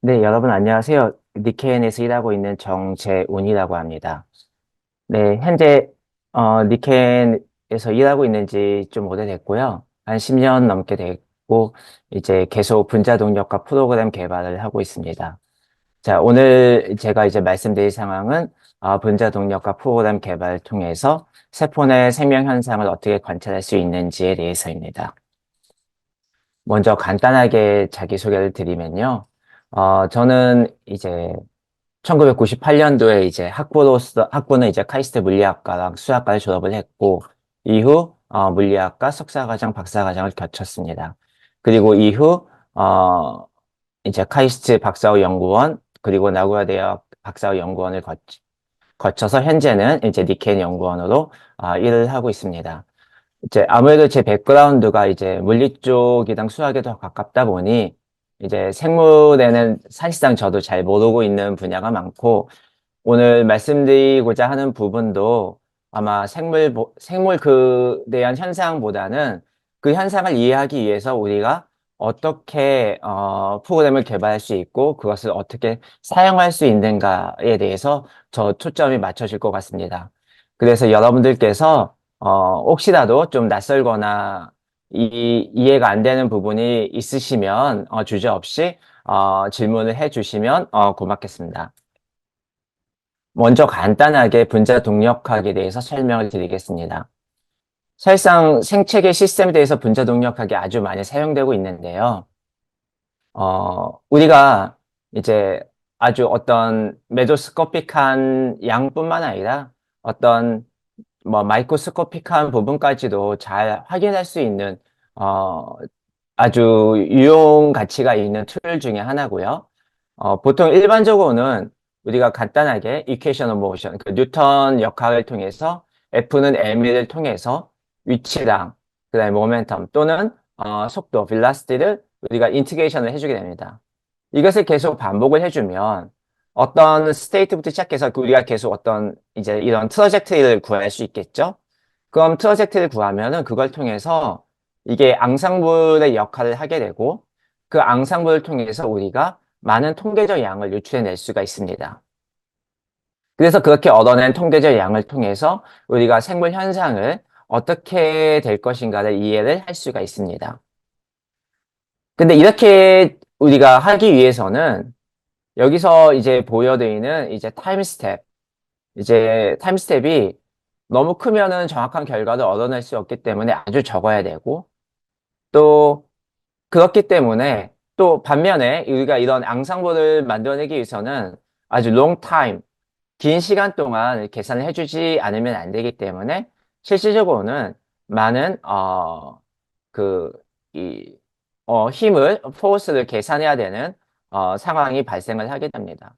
네, 여러분 안녕하세요. 니켄에서 일하고 있는 정재운이라고 합니다. 네, 현재 니켄에서 일하고 있는 지 좀 오래됐고요. 한 10년 넘게 됐고 이제 계속 분자 동력과 프로그램 개발을 하고 있습니다. 자, 오늘 제가 이제 말씀드릴 상황은 분자 동력과 프로그램 개발을 통해서 세포 내 생명 현상을 어떻게 관찰할 수 있는지에 대해서입니다. 먼저 간단하게 자기소개를 드리면요. 저는 이제 1998년도에 이제 학부는 이제 카이스트 물리학과랑 수학과를 졸업을 했고, 이후, 물리학과 석사과정, 박사과정을 거쳤습니다. 그리고 이후, 이제 카이스트 박사후 연구원, 그리고 나고야 대학 박사후 연구원을 거쳐서 현재는 이제 니켄 연구원으로, 일을 하고 있습니다. 이제 아무래도 제 백그라운드가 이제 물리 쪽이랑 수학에 더 가깝다 보니 이제 생물에는 사실상 저도 잘 모르고 있는 분야가 많고 오늘 말씀드리고자 하는 부분도 아마 생물 대한 현상보다는 그 현상을 이해하기 위해서 우리가 어떻게 프로그램을 개발할 수 있고 그것을 어떻게 사용할 수 있는가에 대해서 저 초점이 맞춰질 것 같습니다. 그래서 여러분들께서 혹시라도 좀 낯설거나 이해가 안 되는 부분이 있으시면 주저없이 질문을 해주시면 고맙겠습니다. 먼저 간단하게 분자 동력학에 대해서 설명을 드리겠습니다. 사실상 생체계 시스템에 대해서 분자 동력학이 아주 많이 사용되고 있는데요. 우리가 이제 아주 어떤 메조스코픽한 양뿐만 아니라 어떤 뭐 마이크로스코픽한 부분까지도 잘 확인할 수 있는 어, 아주 유용 가치가 있는 툴 중에 하나고요. 보통 일반적으로는 우리가 간단하게 equation of motion, 그 뉴턴 역학을 통해서 F는 m을 통해서 위치랑 그다음에 모멘텀 또는 속도, velocity를 우리가 인티그레이션을 해주게 됩니다. 이것을 계속 반복을 해주면 어떤 스테이트부터 시작해서 우리가 계속 어떤 이제 이런 트러젝트리를 구할 수 있겠죠? 그럼 트러젝트리를 구하면은 그걸 통해서 이게 앙상블의 역할을 하게 되고 그 앙상블을 통해서 우리가 많은 통계적 양을 유출해낼 수가 있습니다. 그래서 그렇게 얻어낸 통계적 양을 통해서 우리가 생물 현상을 어떻게 될 것인가를 이해를 할 수가 있습니다. 근데 이렇게 우리가 하기 위해서는 여기서 이제 보여드리는 이제 타임 스텝이 너무 크면은 정확한 결과를 얻어낼 수 없기 때문에 아주 적어야 되고 또 그렇기 때문에 또 반면에 우리가 이런 앙상블을 만들어내기 위해서는 아주 long time, 긴 시간 동안 계산을 해주지 않으면 안 되기 때문에 실질적으로는 많은 그, 이, 포스를 계산해야 되는 상황이 발생을 하게 됩니다.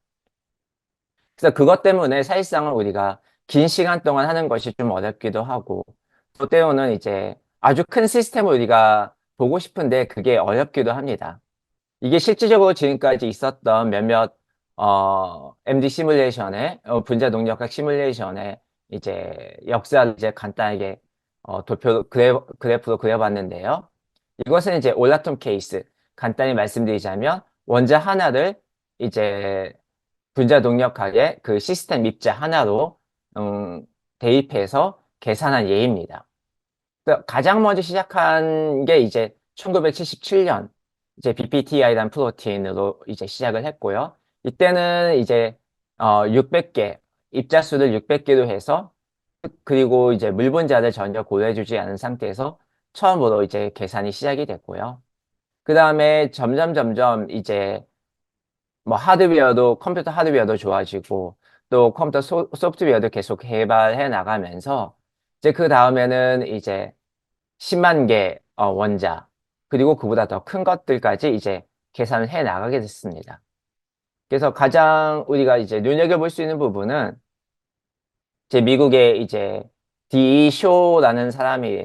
그래서 그것 때문에 사실상은 우리가 긴 시간 동안 하는 것이 좀 어렵기도 하고 또 때로는 이제 아주 큰 시스템을 우리가 보고 싶은데 그게 어렵기도 합니다. 이게 실질적으로 지금까지 있었던 몇몇 MD 시뮬레이션의 분자 동력학 시뮬레이션의 이제 역사를 이제 간단하게 그래프로 그려봤는데요. 이것은 이제 올라톰 케이스 간단히 말씀드리자면 원자 하나를 이제 분자 동력학의 그 시스템 입자 하나로 대입해서 계산한 예입니다. 가장 먼저 시작한 게 이제 1977년 이제 BPTI라는 프로틴으로 이제 시작을 했고요. 이때는 이제 600개 입자 수를 600개로 해서 그리고 이제 물 분자를 전혀 고려해주지 않은 상태에서 처음으로 이제 계산이 시작이 됐고요. 그 다음에 점점 이제 뭐 컴퓨터 하드웨어도 좋아지고 또 컴퓨터 소프트웨어도 계속 개발해 나가면서 이제 그 다음에는 이제 10만 개 원자 그리고 그보다 더 큰 것들까지 이제 계산을 해 나가게 됐습니다. 그래서 가장 우리가 이제 눈여겨볼 수 있는 부분은 이제 미국의 이제 디쇼라는 사람이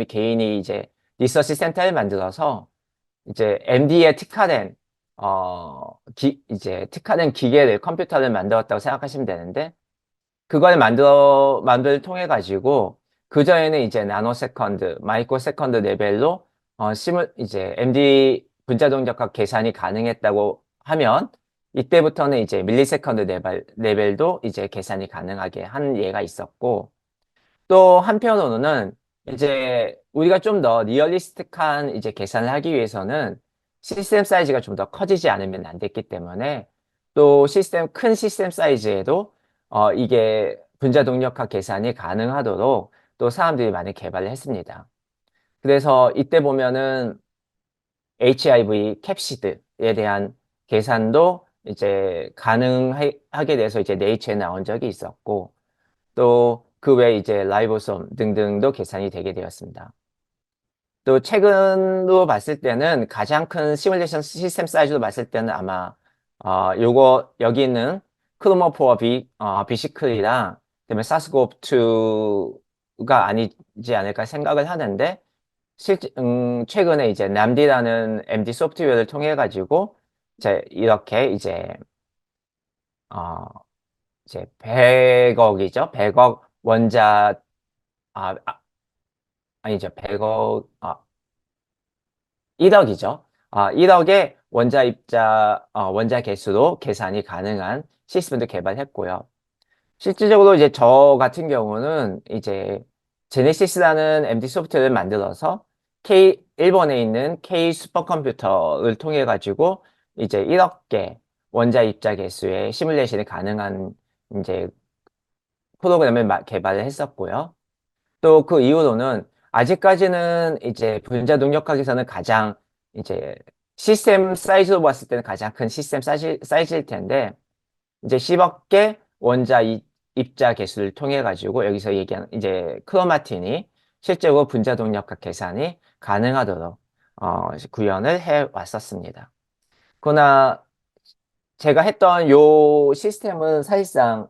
개인이 이제 리서치 센터를 만들어서 이제 MD에 이제 특화된 기계를 컴퓨터를 만들었다고 생각하시면 되는데 그걸 만들 통해 가지고 그전에는 이제 나노 세컨드, 마이크로 세컨드 레벨로 이제 MD 분자 동력학 계산이 가능했다고 하면 이때부터는 이제 밀리세컨드 레벨도 이제 계산이 가능하게 한 예가 있었고 또 한편으로는 이제 우리가 좀 더 리얼리스틱한 이제 계산을 하기 위해서는 시스템 사이즈가 좀 더 커지지 않으면 안 됐기 때문에 또 큰 시스템 사이즈에도 이게 분자 동력학 계산이 가능하도록 또 사람들이 많이 개발을 했습니다. 그래서 이때 보면은 HIV 캡시드에 대한 계산도 이제 가능하게 돼서 이제 네이처에 나온 적이 있었고 또 그 외에 이제 라이보솜 등등도 계산이 되게 되었습니다. 또 최근으로 봤을 때는 가장 큰 시뮬레이션 시스템 사이즈로 봤을 때는 아마 요거 여기 있는 크로모포와 비시클이랑 그다음에 사스고프2가 아니지 않을까 생각을 하는데 최근에 이제 남디라는 MD 소프트웨어를 통해 가지고 이렇게 어, 이제 100억이죠. 100억 원자 아, 아니죠. 100억 1억이죠. 1억의 원자 개수로 계산이 가능한 시스템도 개발했고요. 실질적으로 이제 저 같은 경우는 이제 제네시스라는 MD 소프트웨어를 만들어서 일본에 있는 K 슈퍼컴퓨터를 통해 가지고 이제 1억 개 원자 입자 개수의 시뮬레이션이 가능한 이제 프로그램을 개발을 했었고요. 또 그 이후로는 아직까지는 이제 분자 동력학에서는 가장 이제 시스템 사이즈로 봤을 때는 가장 큰 시스템 사이즈일 텐데 이제 10억 개 입자 개수를 통해 가지고 여기서 얘기하는 이제 크로마틴이 실제로 분자 동력학 계산이 가능하도록 구현을 해 왔었습니다. 그러나 제가 했던 요 시스템은 사실상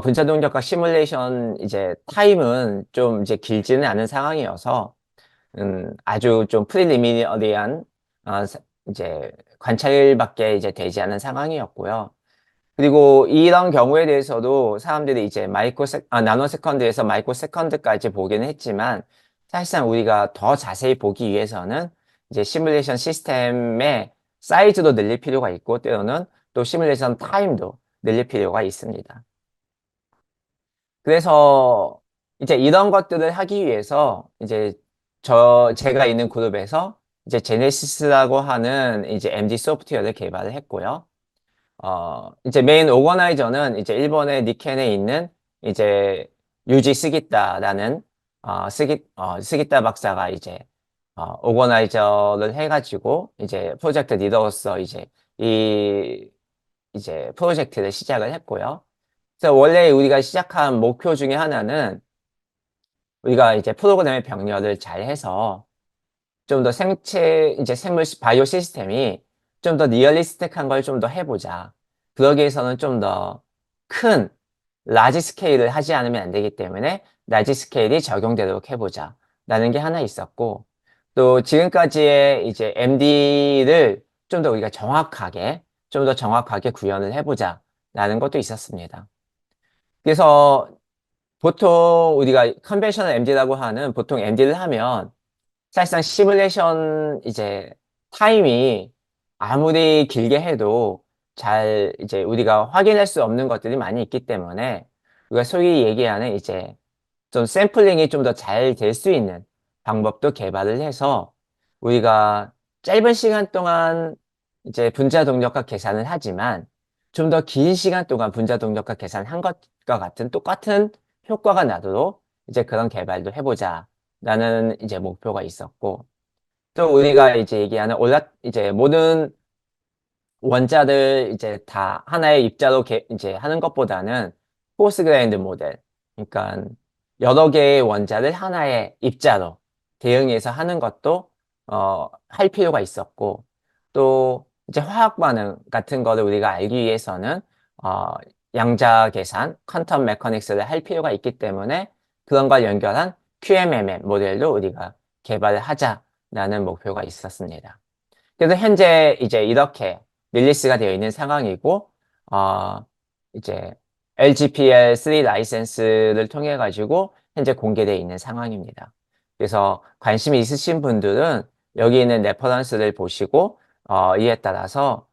분자 동력학 시뮬레이션 이제 타임은 좀 이제 길지는 않은 상황이어서 아주 좀 프리리미너리한 이제 관찰밖에 이제 되지 않은 상황이었고요. 그리고 이런 경우에 대해서도 사람들이 이제 나노 세컨드에서 마이크로 세컨드까지 보기는 했지만 사실상 우리가 더 자세히 보기 위해서는 이제 시뮬레이션 시스템의 사이즈도 늘릴 필요가 있고 때로는 또 시뮬레이션 타임도 늘릴 필요가 있습니다. 그래서 이제 이런 것들을 하기 위해서 이제 제가 있는 그룹에서 이제 제네시스라고 하는 이제 MD 소프트웨어를 개발을 했고요. 이제 메인 오거나이저는 이제 일본의 니켄에 있는 이제 유지 스기타라는 스기타 박사가 이제 오거나이저를 해가지고 이제 프로젝트 리더로서 이 이제 프로젝트를 시작을 했고요. 그래서 원래 우리가 시작한 목표 중에 하나는 우리가 이제 프로그램의 병렬을 잘 해서 좀 더 이제 바이오 시스템이 좀 더 리얼리스틱한 걸 좀 더 해보자. 그러기 위해서는 좀 더 큰, 라지 스케일을 하지 않으면 안 되기 때문에 라지 스케일이 적용되도록 해보자. 라는 게 하나 있었고, 또 지금까지의 이제 MD를 좀 더 우리가 좀 더 정확하게 구현을 해보자. 라는 것도 있었습니다. 그래서 보통 우리가 컨벤셔널 MD라고 하는 보통 MD를 하면 사실상 시뮬레이션 이제 타임이 아무리 길게 해도 잘 이제 우리가 확인할 수 없는 것들이 많이 있기 때문에 우리가 소위 얘기하는 이제 좀 샘플링이 좀 더 잘 될 수 있는 방법도 개발을 해서 우리가 짧은 시간 동안 이제 분자 동력학 계산을 하지만 좀 더 긴 시간 동안 분자 동력학 계산한 것과 같은 똑같은 효과가 나도록 이제 그런 개발도 해보자 라는 이제 목표가 있었고 또 우리가 이제 얘기하는 이제 모든 원자를 이제 다 하나의 입자로 이제 하는 것보다는 포스 그라인드 모델. 그러니까 여러 개의 원자를 하나의 입자로 대응해서 하는 것도 할 필요가 있었고 또 이제 화학 반응 같은 거를 우리가 알기 위해서는 어, 양자 계산, 퀀텀 메커닉스를 할 필요가 있기 때문에 그런 걸 연결한 QMMM 모델도 우리가 개발을 하자라는 목표가 있었습니다. 그래서 현재 이제 이렇게 릴리스가 되어 있는 상황이고, 이제 LGPL3 라이센스를 통해 가지고 현재 공개되어 있는 상황입니다. 그래서 관심이 있으신 분들은 여기 있는 레퍼런스를 보시고, 이에 따라서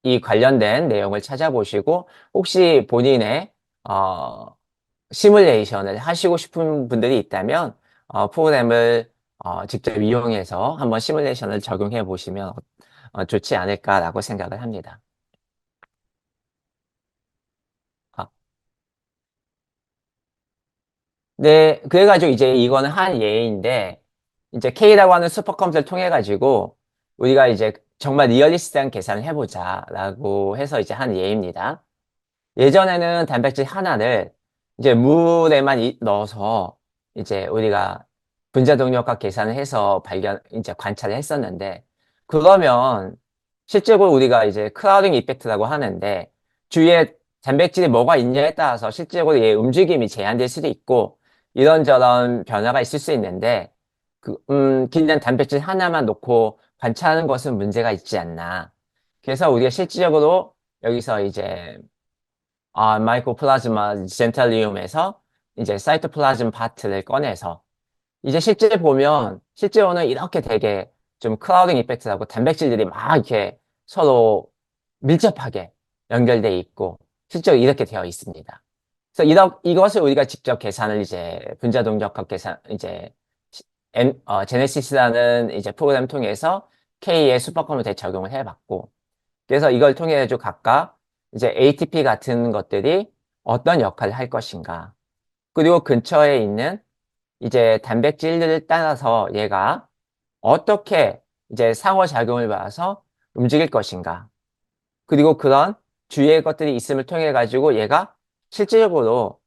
이 관련된 내용을 찾아보시고 혹시 본인의 어, 시뮬레이션을 하시고 싶은 분들이 있다면 프로그램을 직접 이용해서 한번 시뮬레이션을 적용해 보시면 좋지 않을까라고 생각을 합니다. 아, 네, 그래가지고 이제 이거는 한 예인데 이제 K라고 하는 슈퍼컴퓨터를 통해 가지고 우리가 이제 정말 리얼리스트한 계산을 해보자라고 해서 이제 한 예입니다. 예전에는 단백질 하나를 이제 물에만 넣어서 이제 우리가 분자 동력학 계산을 해서 이제 관찰을 했었는데, 그러면 실제로 우리가 이제 크라우딩 이펙트라고 하는데, 주위에 단백질이 뭐가 있냐에 따라서 실제로 얘 움직임이 제한될 수도 있고, 이런저런 변화가 있을 수 있는데, 그냥 단백질 하나만 놓고 관찰하는 것은 문제가 있지 않나. 그래서 우리가 실질적으로 여기서 이제 마이코플라즈마 젠탈리움에서 이제 사이토플라즘 파트를 꺼내서 이제 실제 보면 실제로는 이렇게 되게 좀 크라우딩 이펙트라고 단백질들이 막 이렇게 서로 밀접하게 연결돼 있고 실제로 이렇게 되어 있습니다. 그래서 이것을 우리가 직접 계산을 이제 분자 동력학 계산 이제 제네시스라는 이제 프로그램 통해서 K의 슈퍼컴퓨터에 적용을 해봤고 그래서 이걸 통해 서 각각 이제 ATP 같은 것들이 어떤 역할을 할 것인가. 그리고 근처에 있는 이제 단백질들을 따라서 얘가 어떻게 이제 상호작용을 봐서 움직일 것인가. 그리고 그런 주위의 것들이 있음을 통해 가지고 얘가 실질적으로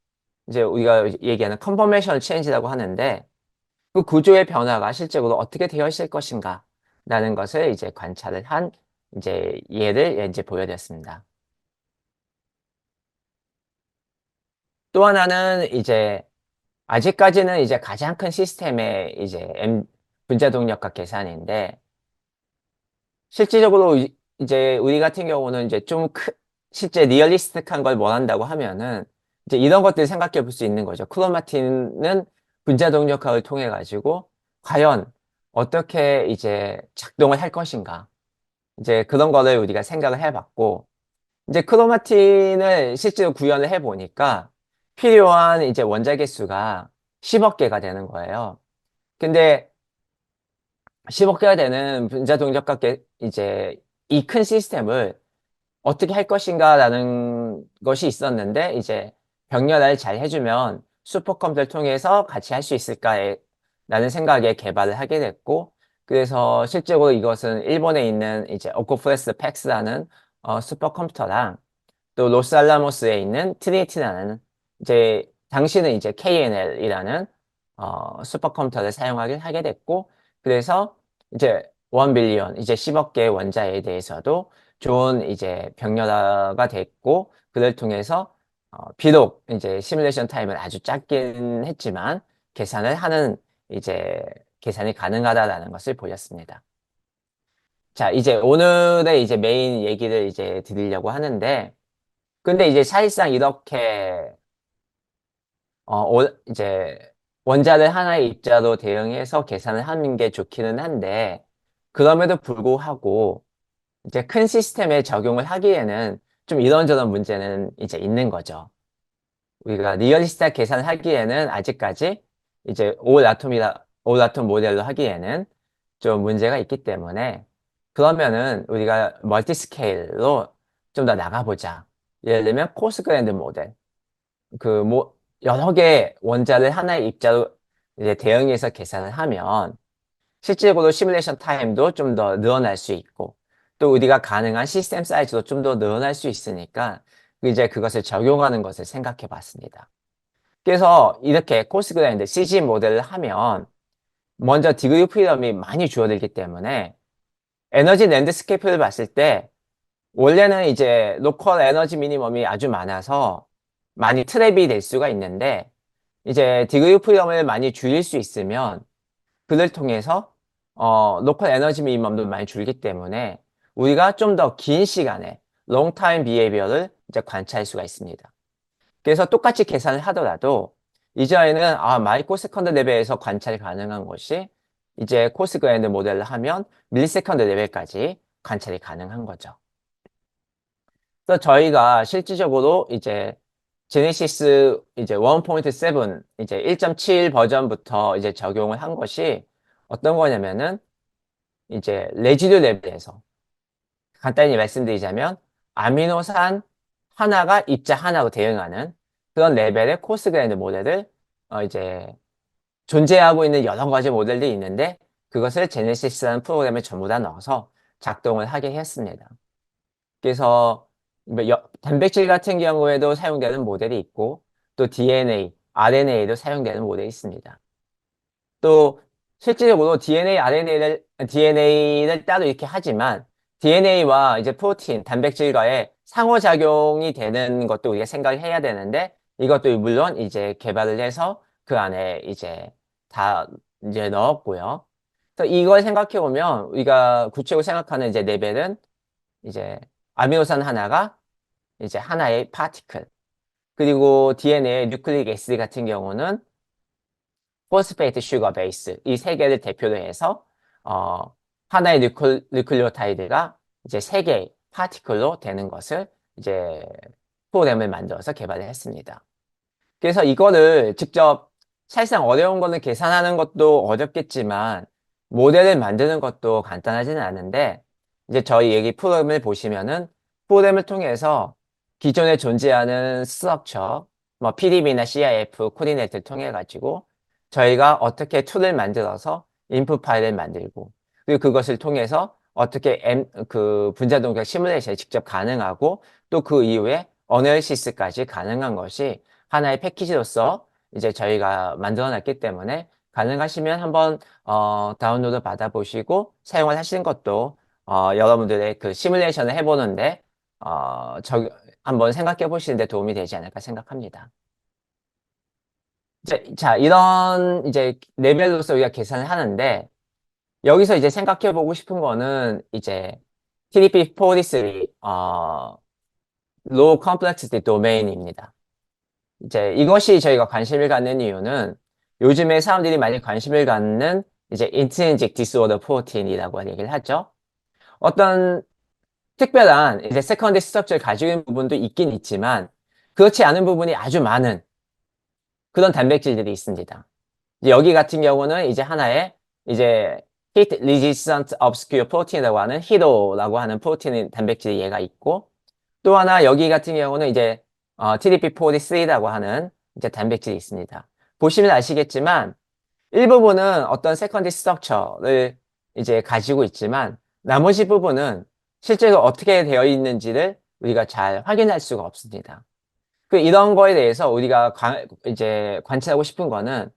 이제 우리가 얘기하는 컨포메이션 체인지라고 하는데 그 구조의 변화가 실제로 어떻게 되어 있을 것인가 라는 것을 이제 관찰을 한 이제 예를 이제 보여드렸습니다. 또 하나는 이제 아직까지는 이제 가장 큰 시스템의 이제 분자 동력학 계산인데 실질적으로 이제 우리 같은 경우는 이제 실제 리얼리스틱한 걸 원한다고 하면은 이제 이런 것들 생각해 볼 수 있는 거죠. 크로마틴은 분자 동력학을 통해 가지고 과연 어떻게 이제 작동을 할 것인가. 이제 그런 거를 우리가 생각을 해봤고 이제 크로마틴을 실제로 구현을 해 보니까 필요한 이제 원자계 수가 10억 개가 되는 거예요. 근데 10억 개가 되는 분자 동력과 이제 이 큰 시스템을 어떻게 할 것인가라는 것이 있었는데 이제 병렬을 잘 해주면 슈퍼컴퓨터를 통해서 같이 할 수 있을까라는 생각에 개발을 하게 됐고 그래서 실제로 이것은 일본에 있는 이제 오코프레스 팩스라는 슈퍼컴퓨터랑 또 로스알라모스에 있는 트리니티라는 이제 당시는 이제 KNL이라는 슈퍼컴퓨터를 사용하게 하게 됐고 그래서 이제 1 빌리언 이제 10억 개의 원자에 대해서도 좋은 이제 병렬화가 됐고 그를 통해서 비록 이제 시뮬레이션 타임은 아주 짧긴 했지만 계산을 하는 이제 계산이 가능하다라는 것을 보였습니다. 자, 이제 오늘의 이제 메인 얘기를 이제 드리려고 하는데 근데 이제 사실상 이렇게 이제 원자를 하나의 입자로 대응해서 계산을 하는 게 좋기는 한데 그럼에도 불구하고 이제 큰 시스템에 적용을 하기에는 좀 이런저런 문제는 이제 있는 거죠. 우리가 리얼리스트하게 계산을 하기에는 아직까지 이제 올 아톰 모델로 하기에는 좀 문제가 있기 때문에 그러면은 우리가 멀티 스케일로 좀 더 나가보자. 예를 들면 코스그랜드 모델. 여러 개 원자를 하나의 입자로 이제 대응해서 계산을 하면 실질적으로 시뮬레이션 타임도 좀 더 늘어날 수 있고 또 우리가 가능한 시스템 사이즈도 좀 더 늘어날 수 있으니까 이제 그것을 적용하는 것을 생각해 봤습니다. 그래서 이렇게 코스그라인드 CG 모델을 하면 먼저 디그리 프리덤이 많이 줄어들기 때문에 에너지 랜드스케이프를 봤을 때 원래는 이제 로컬 에너지 미니멈이 아주 많아서 많이 트랩이 될 수가 있는데 이제 디그리 프리덤을 많이 줄일 수 있으면 그를 통해서 로컬 에너지 미니멈도 많이 줄기 때문에 우리가 좀 더 긴 시간에 롱 타임 비헤이비어를 이제 관찰할 수가 있습니다. 그래서 똑같이 계산을 하더라도 이전에는 마이크로 세컨드 레벨에서 관찰이 가능한 것이 이제 코스 그라인드 모델을 하면 밀리세컨드 레벨까지 관찰이 가능한 거죠. 그래서 저희가 실질적으로 이제 제네시스 이제 1.7 이제 1.7 버전부터 이제 적용을 한 것이 어떤 거냐면은 이제 레지듀 레벨에서 간단히 말씀드리자면 아미노산 하나가 입자 하나로 대응하는 그런 레벨의 코스 그라인드 모델을 이제 존재하고 있는 여러 가지 모델들이 있는데 그것을 제네시스라는 프로그램에 전부 다 넣어서 작동을 하게 했습니다. 그래서 뭐 단백질 같은 경우에도 사용되는 모델이 있고 또 DNA, RNA도 사용되는 모델이 있습니다. 또 실질적으로 DNA를 따로 이렇게 하지만 DNA와 이제 프로틴, 단백질과의 상호작용이 되는 것도 우리가 생각을 해야 되는데 이것도 물론 이제 개발을 해서 그 안에 이제 다 이제 넣었고요. 그래서 이걸 생각해 보면 우리가 구체적으로 생각하는 이제 레벨은 이제 아미노산 하나가 이제 하나의 파티클 그리고 DNA 뉴클릭 애시드 같은 경우는 포스페이트 슈거 베이스 이 세 개를 대표로 해서 어, 하나의 뉴클리오타이드가 이제 세 개의 파티클로 되는 것을 이제 프로그램을 만들어서 개발을 했습니다. 그래서 이거를 직접 사실상 어려운 거는 계산하는 것도 어렵겠지만 모델을 만드는 것도 간단하지는 않은데 이제 저희 여기 프로그램을 보시면은 프로그램을 통해서 기존에 존재하는 스트럭처 뭐 PDB나 CIF 코디네이트를 통해 가지고 저희가 어떻게 툴을 만들어서 인풋 파일을 만들고 그리고 그것을 통해서 어떻게 그 분자 동작 시뮬레이션이 직접 가능하고 또 그 이후에 어널리시스까지 가능한 것이 하나의 패키지로서 이제 저희가 만들어 놨기 때문에 가능하시면 한번 다운로드 받아보시고 사용을 하시는 것도 여러분들의 그 시뮬레이션을 해보는데 한번 생각해 보시는데 도움이 되지 않을까 생각합니다. 자, 이런 이제 레벨로서 우리가 계산을 하는데 여기서 이제 생각해 보고 싶은 거는 이제 TDP-43 Low Complexity Domain입니다. 이제 이것이 저희가 관심을 갖는 이유는 요즘에 사람들이 많이 관심을 갖는 이제 Intrinsic Disorder Protein이라고 얘기를 하죠. 어떤 특별한 이제 세컨드 스트럭처를 가지고 있는 부분도 있긴 있지만 그렇지 않은 부분이 아주 많은 그런 단백질들이 있습니다. 여기 같은 경우는 이제 하나의 이제 Heat Resistant Obscure Protein이라고 하는 히도라고 하는 프로틴 단백질이 얘가 있고 또 하나 여기 같은 경우는 이제 TDP-43라고 하는 이제 단백질이 있습니다. 보시면 아시겠지만 일부분은 어떤 세컨드 스트럭처를 이제 가지고 있지만 나머지 부분은 실제로 어떻게 되어 있는지를 우리가 잘 확인할 수가 없습니다. 그 이런 거에 대해서 우리가 이제 관찰하고 싶은 거는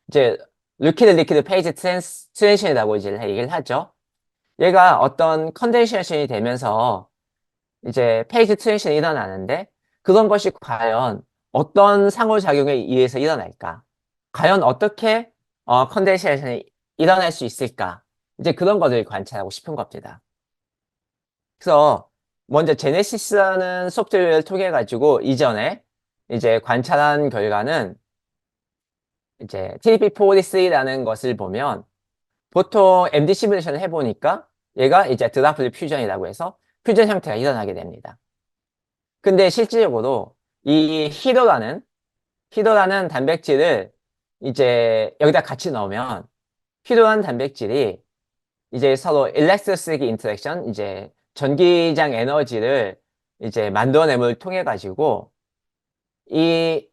이제 리퀴드 페이지 트랜지션이라고 이제 얘기를 하죠. 얘가 어떤 컨덴세이션이 되면서 이제 페이지 트랜지션이 일어나는데 그런 것이 과연 어떤 상호작용에 의해서 일어날까? 과연 어떻게 컨덴세이션이 일어날 수 있을까? 이제 그런 것을 관찰하고 싶은 겁니다. 그래서 먼저 제네시스라는 소프트웨어를 통해 가지고 이전에 이제 관찰한 결과는 이제 TDP-43라는 것을 보면 보통 MD 시뮬레이션을 해보니까 얘가 이제 드라플 퓨전이라고 해서 퓨전 형태가 일어나게 됩니다. 근데 실질적으로 이 히도라는 단백질을 이제 여기다 같이 넣으면 히도라는 단백질이 이제 서로 일렉트로스틱 인터랙션 이제 전기장 에너지를 이제 만들어냄을 통해 가지고 이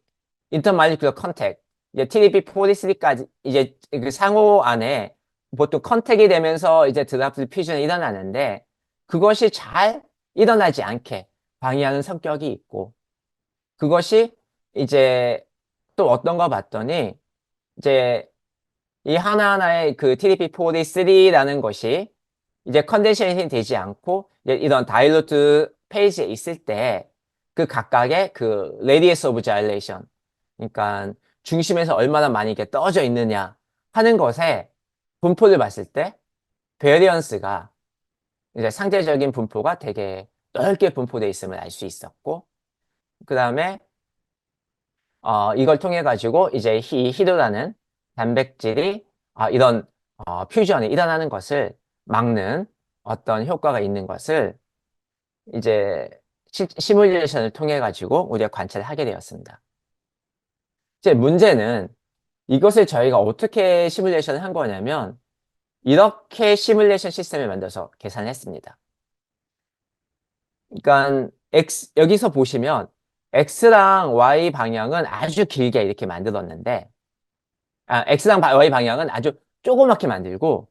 인터말리큘러 컨택 이제 TDP-43까지 이제 그 상호 안에 보통 컨택이 되면서 이제 드라프트 퓨전이 일어나는데 그것이 잘 일어나지 않게 방해하는 성격이 있고 그것이 이제 또 어떤 거 봤더니 이제 이 하나하나의 그 TDP-43라는 것이 이제 컨덴세이션이 되지 않고 이제 이런 다일루트 페이지에 있을 때 그 각각의 그 레디어스 오브 자일레이션 그러니까 중심에서 얼마나 많이 이렇게 떨어져 있느냐 하는 것에 분포를 봤을 때 베리언스가 이제 상대적인 분포가 되게 넓게 분포되어 있음을 알 수 있었고 그 다음에 이걸 통해 가지고 이제 이 히도라는 단백질이 이런 퓨전이 일어나는 것을 막는 어떤 효과가 있는 것을 이제 시뮬레이션을 통해 가지고 우리가 관찰을 하게 되었습니다. 이제 문제는 이것을 저희가 어떻게 시뮬레이션을 한 거냐면 이렇게 시뮬레이션 시스템을 만들어서 계산을 했습니다. 그러니까 여기서 보시면 X랑 Y 방향은 아주 길게 이렇게 만들었는데 X랑 Y 방향은 아주 조그맣게 만들고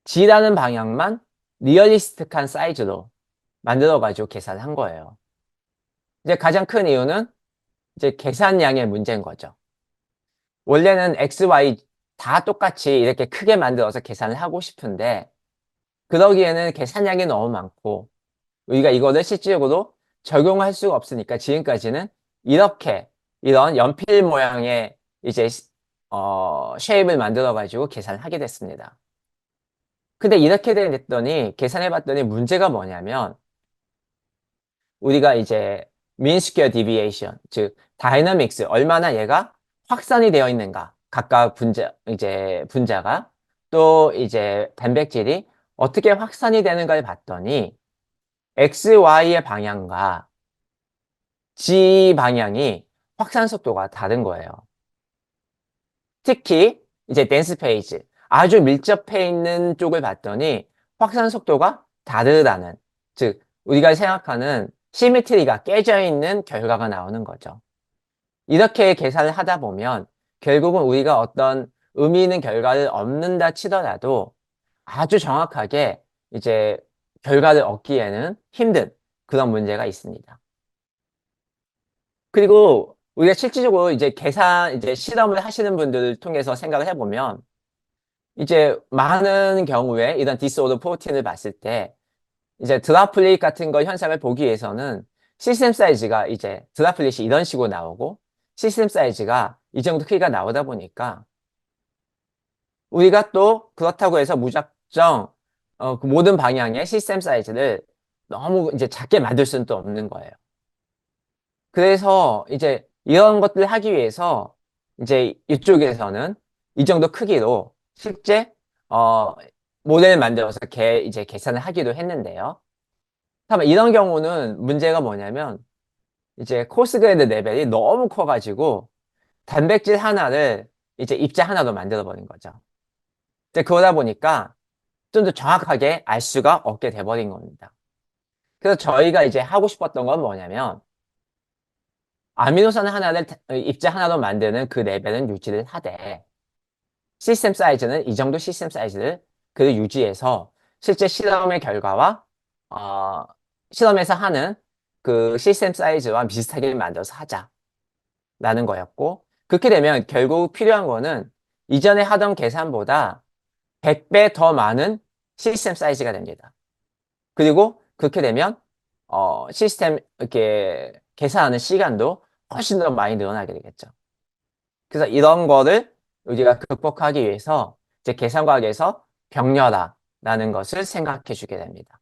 G라는 방향만 리얼리스틱한 사이즈로 만들어가지고 계산한 거예요. 이제 가장 큰 이유는 이제 계산량의 문제인 거죠. 원래는 X, Y 다 똑같이 이렇게 크게 만들어서 계산을 하고 싶은데 그러기에는 계산량이 너무 많고 우리가 이거를 실질적으로 적용할 수가 없으니까 지금까지는 이렇게 이런 연필 모양의 이제 쉐입을 만들어 가지고 계산을 하게 됐습니다. 근데 이렇게 됐더니 계산해 봤더니 문제가 뭐냐면 우리가 이제 mean square deviation 즉 다이너믹스 얼마나 얘가 확산이 되어 있는가 각각 분자가 또 이제 단백질이 어떻게 확산이 되는가를 봤더니 x, y의 방향과 g 방향이 확산 속도가 다른 거예요. 특히 이제 덴스 페이지 아주 밀접해 있는 쪽을 봤더니 확산 속도가 다르다는 즉 우리가 생각하는 시메트리가 깨져 있는 결과가 나오는 거죠. 이렇게 계산을 하다 보면 결국은 우리가 어떤 의미 있는 결과를 얻는다 치더라도 아주 정확하게 이제 결과를 얻기에는 힘든 그런 문제가 있습니다. 그리고 우리가 실질적으로 이제 이제 실험을 하시는 분들을 통해서 생각을 해보면 이제 많은 경우에 이런 디스오더 프로틴을 봤을 때 이제 드랍플릿 같은 거 현상을 보기 위해서는 시스템 사이즈가 이제 드랍플릿이 이런 식으로 나오고 시스템 사이즈가 이 정도 크기가 나오다 보니까 우리가 또 그렇다고 해서 무작정 그 모든 방향의 시스템 사이즈를 너무 이제 작게 만들 수는 또 없는 거예요. 그래서 이제 이런 것들을 하기 위해서 이제 이쪽에서는 이 정도 크기로 실제 모델을 만들어서 이제 계산을 하기도 했는데요. 다만 이런 경우는 문제가 뭐냐면 이제 코스그레이드 레벨이 너무 커가지고 단백질 하나를 이제 입자 하나로 만들어 버린 거죠. 이제 그러다 보니까 좀 더 정확하게 알 수가 없게 돼버린 겁니다. 그래서 저희가 이제 하고 싶었던 건 뭐냐면 아미노산 하나를 입자 하나로 만드는 그 레벨은 유지를 하되 시스템 사이즈는 이 정도 시스템 사이즈를 그 유지해서 실제 실험의 결과와 어, 실험에서 하는 그 시스템 사이즈와 비슷하게 만들어서 하자라는 거였고 그렇게 되면 결국 필요한 거는 이전에 하던 계산보다 100배 더 많은 시스템 사이즈가 됩니다. 그리고 그렇게 되면 시스템 이렇게 계산하는 시간도 훨씬 더 많이 늘어나게 되겠죠. 그래서 이런 거를 우리가 극복하기 위해서 이제 계산과학에서 병렬화라는 것을 생각해 주게 됩니다.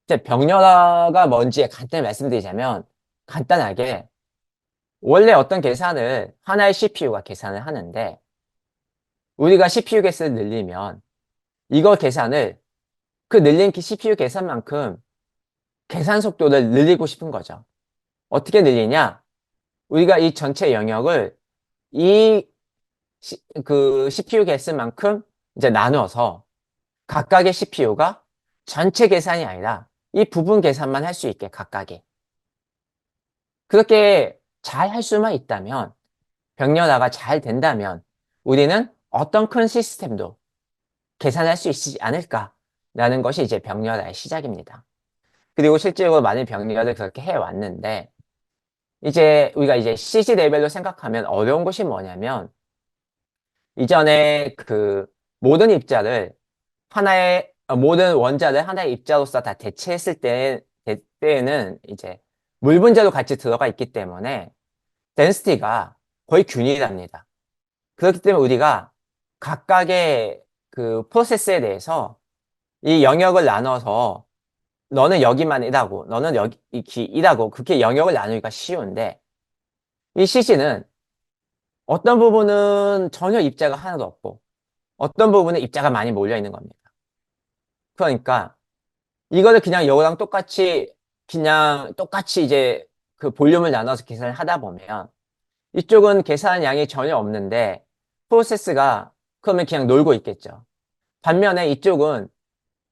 이제 병렬화가 뭔지 간단히 말씀드리자면 간단하게 원래 어떤 계산을 하나의 CPU가 계산을 하는데 우리가 CPU 개수를 늘리면 이거 계산을 그 늘린 CPU 계산만큼 계산 속도를 늘리고 싶은 거죠. 어떻게 늘리냐? 우리가 이 전체 영역을 이 그 CPU 개수만큼 이제 나누어서 각각의 CPU가 전체 계산이 아니라 이 부분 계산만 할 수 있게 각각이. 그렇게 잘 할 수만 있다면 병렬화가 잘 된다면 우리는 어떤 큰 시스템도 계산할 수 있지 않을까라는 것이 이제 병렬화의 시작입니다. 그리고 실제로 많은 병렬을 그렇게 해왔는데 이제 우리가 이제 CG 레벨로 생각하면 어려운 것이 뭐냐면 이전에 그 모든 입자를 모든 원자를 하나의 입자로서 다 대체했을 때에는 이제 물 분자도 같이 들어가 있기 때문에 덴시티가 거의 균일합니다. 그렇기 때문에 우리가 각각의 그 프로세스에 대해서 이 영역을 나눠서 너는 여기만 이라고 너는 여기 이라고 그렇게 영역을 나누기가 쉬운데 이 CG는 어떤 부분은 전혀 입자가 하나도 없고 어떤 부분에 입자가 많이 몰려 있는 겁니다. 그러니까 이거를 그냥 요거랑 똑같이 이제 그 볼륨을 나눠서 계산을 하다 보면 이쪽은 계산량이 전혀 없는데 프로세스가 그러면 그냥 놀고 있겠죠. 반면에 이쪽은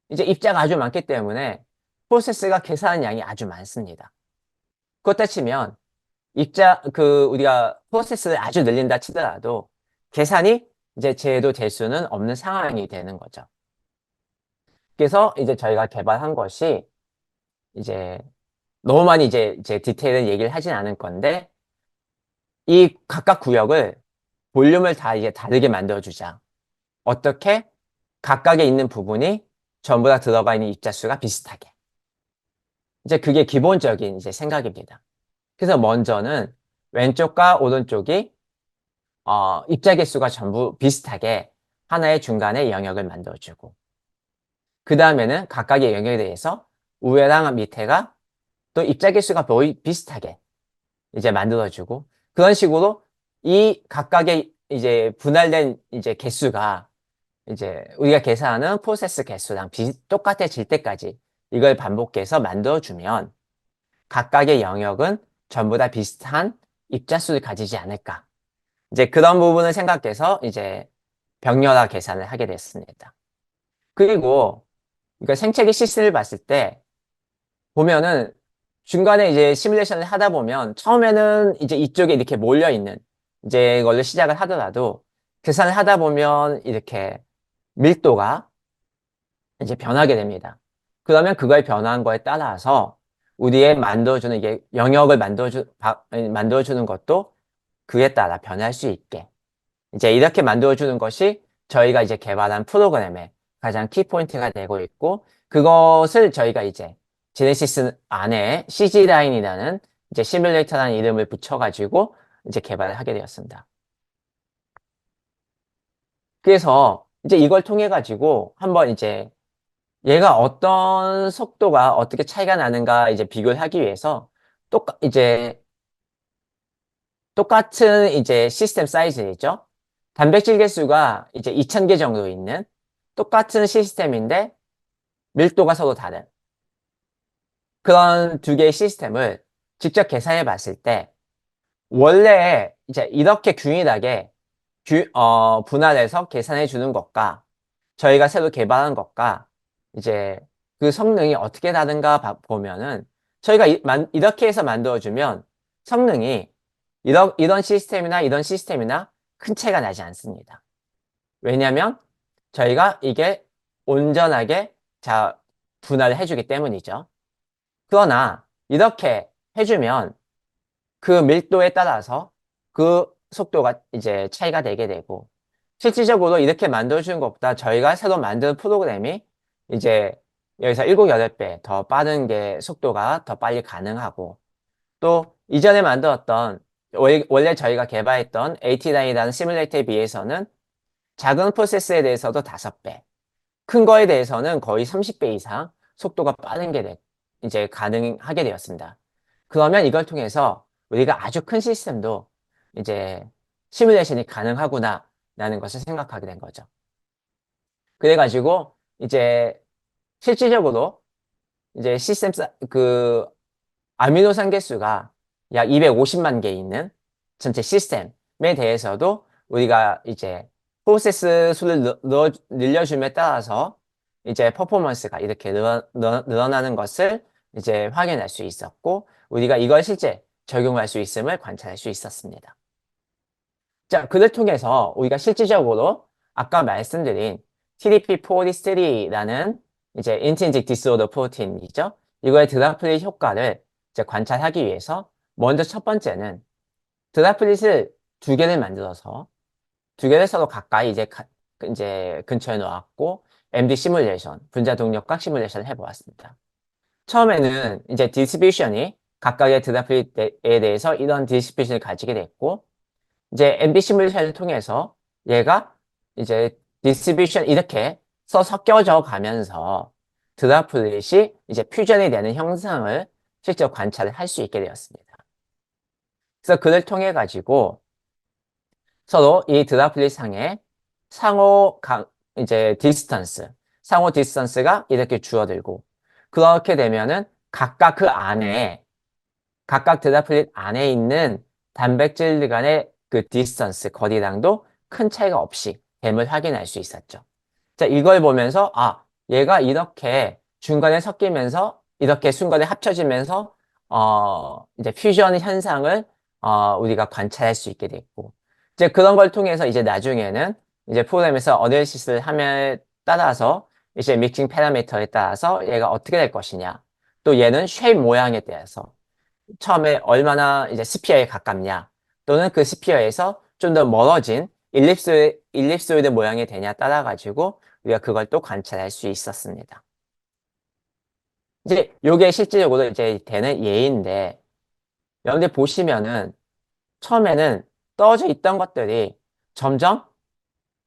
이제 입자가 아주 많기 때문에 프로세스가 계산량이 아주 많습니다. 그렇다 치면 우리가 프로세스를 아주 늘린다 치더라도 계산이 이제 제도 될 수는 없는 상황이 되는 거죠. 그래서 이제 저희가 개발한 것이 이제 너무 많이 이제 디테일은 얘기를 하진 않을 건데 이 각각 구역을 볼륨을 다 이제 다르게 만들어주자. 어떻게? 각각에 있는 부분이 전부 다 들어가 있는 입자수가 비슷하게. 이제 그게 기본적인 이제 생각입니다. 그래서 먼저는 왼쪽과 오른쪽이 입자 개수가 전부 비슷하게 하나의 중간에 영역을 만들어주고 그 다음에는 각각의 영역에 대해서 우회랑 밑에가 또 입자 개수가 거의 비슷하게 이제 만들어주고 그런 식으로 이 각각의 이제 분할된 이제 개수가 이제 우리가 계산하는 프로세스 개수랑 똑같아질 때까지 이걸 반복해서 만들어주면 각각의 영역은 전부 다 비슷한 입자수를 가지지 않을까. 이제 그런 부분을 생각해서 이제 병렬화 계산을 하게 됐습니다. 그리고 그러니까 생체계 시스템을 봤을 때 보면은 중간에 이제 시뮬레이션을 하다 보면 처음에는 이제 이쪽에 이렇게 몰려 있는 이제 걸로 시작을 하더라도 계산을 하다 보면 이렇게 밀도가 이제 변하게 됩니다. 그러면 그거에 변화한 거에 따라서 우리의 만들어주는 이게 영역을 만들어주는 것도 그에 따라 변할 수 있게 이제 이렇게 만들어주는 것이 저희가 이제 개발한 프로그램의 가장 키포인트가 되고 있고 그것을 저희가 이제 제네시스 안에 CG라인이라는 이제 시뮬레이터라는 이름을 붙여가지고 이제 개발을 하게 되었습니다. 그래서 이제 이걸 통해 가지고 한번 이제 얘가 어떤 속도가 어떻게 차이가 나는가 이제 비교를 하기 위해서 이제 똑같은 이제 시스템 사이즈이죠. 단백질 개수가 이제 2000개 정도 있는 똑같은 시스템인데 밀도가 서로 다른 그런 두 개의 시스템을 직접 계산해 봤을 때 원래 이제 이렇게 균일하게 분할해서 계산해 주는 것과 저희가 새로 개발한 것과 이제 그 성능이 어떻게 다른가 보면은 저희가 이렇게 해서 만들어주면 성능이 이런 시스템이나 큰 차이가 나지 않습니다. 왜냐하면 저희가 이게 온전하게 분할을 해주기 때문이죠. 그러나 이렇게 해주면 그 밀도에 따라서 그 속도가 이제 차이가 되게 되고 실질적으로 이렇게 만들어주는 것보다 저희가 새로 만든 프로그램이 이제 여기서 7, 8배 더 빠른 게 속도가 더 빨리 가능하고 또 이전에 만들었던 원래 저희가 개발했던 AT9이라는 시뮬레이터에 비해서는 작은 프로세스에 대해서도 5배, 큰 거에 대해서는 거의 30배 이상 속도가 빠른 게 이제 가능하게 되었습니다. 그러면 이걸 통해서 우리가 아주 큰 시스템도 이제 시뮬레이션이 가능하구나 라는 것을 생각하게 된 거죠. 그래가지고 이제 실질적으로 이제 그 아미노산 개수가 약 250만 개 있는 전체 시스템에 대해서도 우리가 이제 프로세스 수를 늘려줌에 따라서 이제 퍼포먼스가 이렇게 늘어나는 것을 이제 확인할 수 있었고 우리가 이걸 실제 적용할 수 있음을 관찰할 수 있었습니다. 자, 그를 통해서 우리가 실질적으로 아까 말씀드린 TDP-43라는 이제 Intrinsic Disorder Protein이죠. 이거의 드라플릿 효과를 이제 관찰하기 위해서 먼저 첫 번째는 드라플릿을 2개를 만들어서 2개를 서로 가까이 이제 근처에 놓았고 MD 시뮬레이션, 분자 동력각 시뮬레이션을 해보았습니다. 처음에는 이제 디스트리뷰션이 각각의 드라플릿에 대해서 이런 디스트리뷰션을 가지게 됐고 이제 MD 시뮬레이션을 통해서 얘가 이제 디스트리뷰션 이렇게 섞여져 가면서 드라플릿이 이제 퓨전이 되는 형상을 실제 관찰을 할 수 있게 되었습니다. 그래서 그를 통해 가지고 서로 이 드라플릿 상에 상호 이제 상호 디스턴스가 이렇게 줄어들고 그렇게 되면은 각각 드나플릿 안에 있는 단백질 간의 그 디스턴스 거리랑도 큰 차이가 없이 됨을 확인할 수 있었죠. 자, 이걸 보면서 얘가 이렇게 중간에 섞이면서 이렇게 순간에 합쳐지면서 이제 퓨전 현상을 우리가 관찰할 수 있게 됐고 이제 그런 걸 통해서 이제 나중에는 이제 프로그램에서 어널리시스를 함에 따라서 이제 믹싱 파라미터에 따라서 얘가 어떻게 될 것이냐 또 얘는 쉐입 모양에 대해서 처음에 얼마나 이제 스피어에 가깝냐 또는 그 스피어에서 좀 더 멀어진 일립소이드 모양이 되냐 따라 가지고 우리가 그걸 또 관찰할 수 있었습니다. 이제 요게 실질적으로 이제 되는 예인데 여러분들 보시면은 처음에는 떨어져 있던 것들이 점점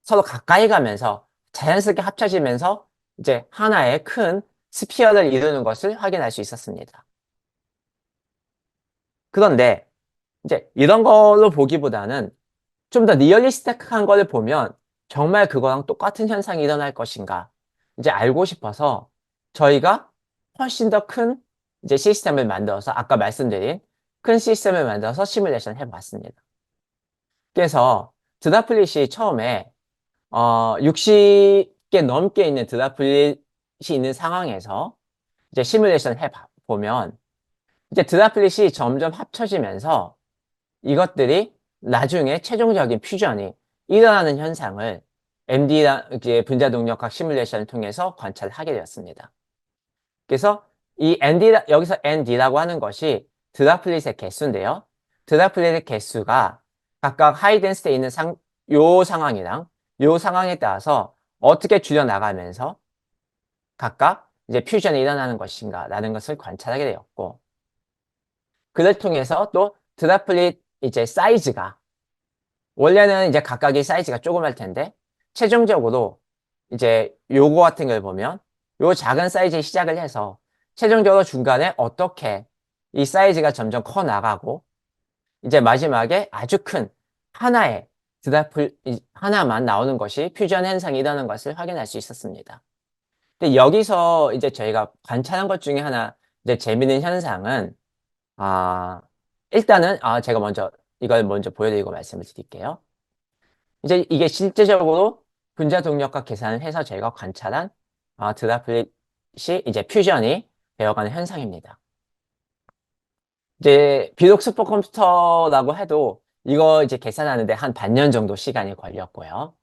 서로 가까이 가면서 자연스럽게 합쳐지면서 이제 하나의 큰 스피어를 이루는 것을 확인할 수 있었습니다. 그런데 이제 이런 걸로 보기보다는 좀 더 리얼리스틱한 거를 보면 정말 그거랑 똑같은 현상이 일어날 것인가 이제 알고 싶어서 저희가 훨씬 더 큰 이제 시스템을 만들어서 아까 말씀드린 큰 시스템을 만들어서 시뮬레이션 해봤습니다. 그래서 드라플릿이 처음에 60개 넘게 있는 드라플릿이 있는 상황에서 이제 시뮬레이션 해보면 이제 드라플릿이 점점 합쳐지면서 이것들이 나중에 최종적인 퓨전이 일어나는 현상을 분자 동력학 시뮬레이션을 통해서 관찰하게 되었습니다. 그래서 여기서 ND라고 하는 것이 드라플릿의 개수인데요. 드라플릿의 개수가 각각 하이 덴시티에 있는 요 상황이랑 요 상황에 따라서 어떻게 줄여나가면서 각각 이제 퓨전이 일어나는 것인가라는 것을 관찰하게 되었고, 그를 통해서 또 드라플릿 이제 사이즈가 원래는 이제 각각의 사이즈가 조그말 텐데 최종적으로 이제 요거 같은 걸 보면 요 작은 사이즈에 시작을 해서 최종적으로 중간에 어떻게 이 사이즈가 점점 커 나가고 이제 마지막에 아주 큰 하나의 하나만 나오는 것이 퓨전 현상이라는 것을 확인할 수 있었습니다. 근데 여기서 이제 저희가 관찰한 것 중에 하나 이제 재미있는 현상은 아 일단은 제가 이걸 먼저 보여드리고 말씀을 드릴게요. 이제 이게 실제적으로 분자 동력과 계산을 해서 저희가 관찰한 드라플릿이 이제 퓨전이 되어가는 현상입니다. 이제 비록 슈퍼컴퓨터라고 해도 이거 이제 계산하는데 한 반년 정도 시간이 걸렸고요.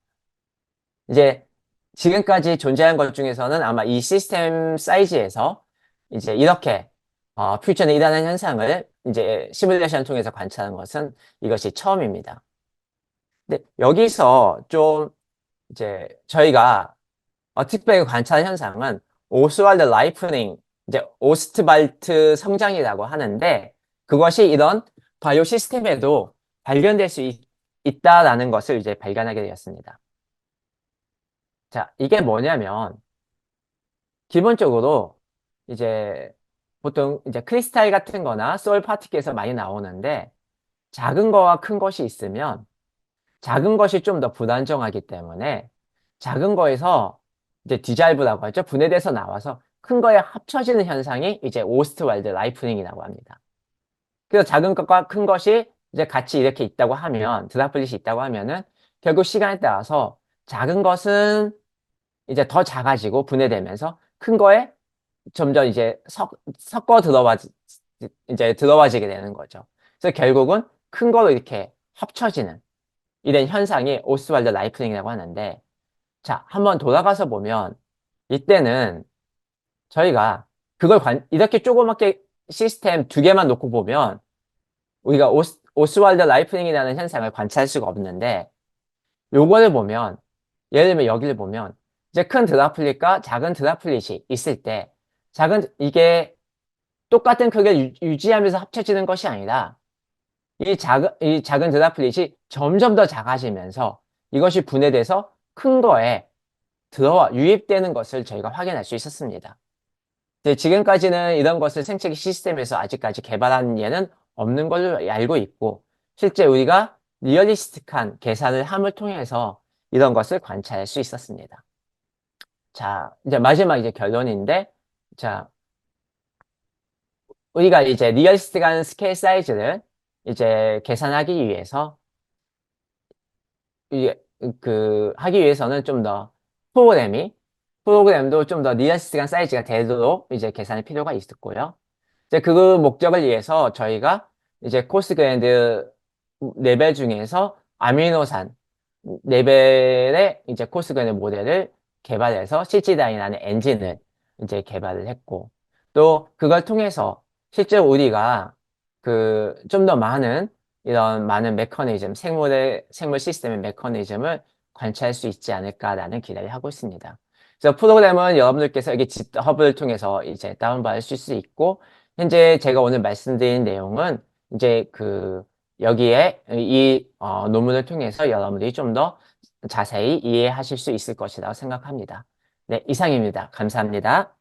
이제 지금까지 존재한 것 중에서는 아마 이 시스템 사이즈에서 이제 이렇게 퓨전이 일어나는 현상을 이제 시뮬레이션 통해서 관찰한 것은 이것이 처음입니다. 근데 여기서 좀 이제 저희가 특별히 관찰한 현상은 오스왈드 라이프닝, 이제 오스트발트 성장이라고 하는데 그것이 이런 바이오 시스템에도 발견될 수 있다라는 것을 이제 발견하게 되었습니다. 자, 이게 뭐냐면 기본적으로 이제 보통 이제 크리스탈 같은 거나 소일 파티클에서 많이 나오는데 작은 거와 큰 것이 있으면 작은 것이 좀 더 불안정하기 때문에 작은 거에서 이제 디잘브라고 하죠. 분해돼서 나와서 큰 거에 합쳐지는 현상이 이제 오스트왈드 라이프닝이라고 합니다. 그래서 작은 것과 큰 것이 이제 같이 이렇게 있다고 하면, 드라플릿이 있다고 하면은 결국 시간에 따라서 작은 것은 이제 더 작아지고 분해되면서 큰 거에 점점 이제 이제 들어와지게 되는 거죠. 그래서 결국은 큰 거로 이렇게 합쳐지는 이런 현상이 오스왈드 라이프닝이라고 하는데, 자, 한번 돌아가서 보면 이때는 저희가 이렇게 조그맣게 시스템 두 개만 놓고 보면 우리가 오스왈드 라이프닝이라는 현상을 관찰할 수가 없는데 요거를 보면 예를 들면 여기를 보면 이제 큰 드라플릿과 작은 드라플릿이 있을 때 이게 똑같은 크기를 유지하면서 합쳐지는 것이 아니라 이 작은 드라플릿이 점점 더 작아지면서 이것이 분해돼서 큰 거에 유입되는 것을 저희가 확인할 수 있었습니다. 지금까지는 이런 것을 생체기 시스템에서 아직까지 개발한 예는 없는 걸로 알고 있고, 실제 우리가 리얼리스틱한 계산을 함을 통해서 이런 것을 관찰할 수 있었습니다. 자, 이제 마지막 이제 결론인데, 자, 우리가 이제 리얼리스틱한 스케일 사이즈를 이제 계산하기 위해서 이게 하기 위해서는 좀 더 프로그램도 좀 더 리얼리스틱한 사이즈가 되도록 이제 계산할 필요가 있었고요. 이제 그 목적을 위해서 저희가 이제 코스그랜드 레벨 중에서 아미노산 레벨의 이제 코스그랜드 모델을 개발해서 CG다이나는 엔진을 이제 개발을 했고, 또 그걸 통해서 실제로 우리가 좀 더 많은 이런 많은 메커니즘, 생물 시스템의 메커니즘을 관찰할 수 있지 않을까라는 기대를 하고 있습니다. 그래서 프로그램은 여러분들께서 여기 집허브를 통해서 이제 다운받으실 수 있고, 현재 제가 오늘 말씀드린 내용은 이제 여기에 논문을 통해서 여러분들이 좀 더 자세히 이해하실 수 있을 것이라고 생각합니다. 네, 이상입니다. 감사합니다.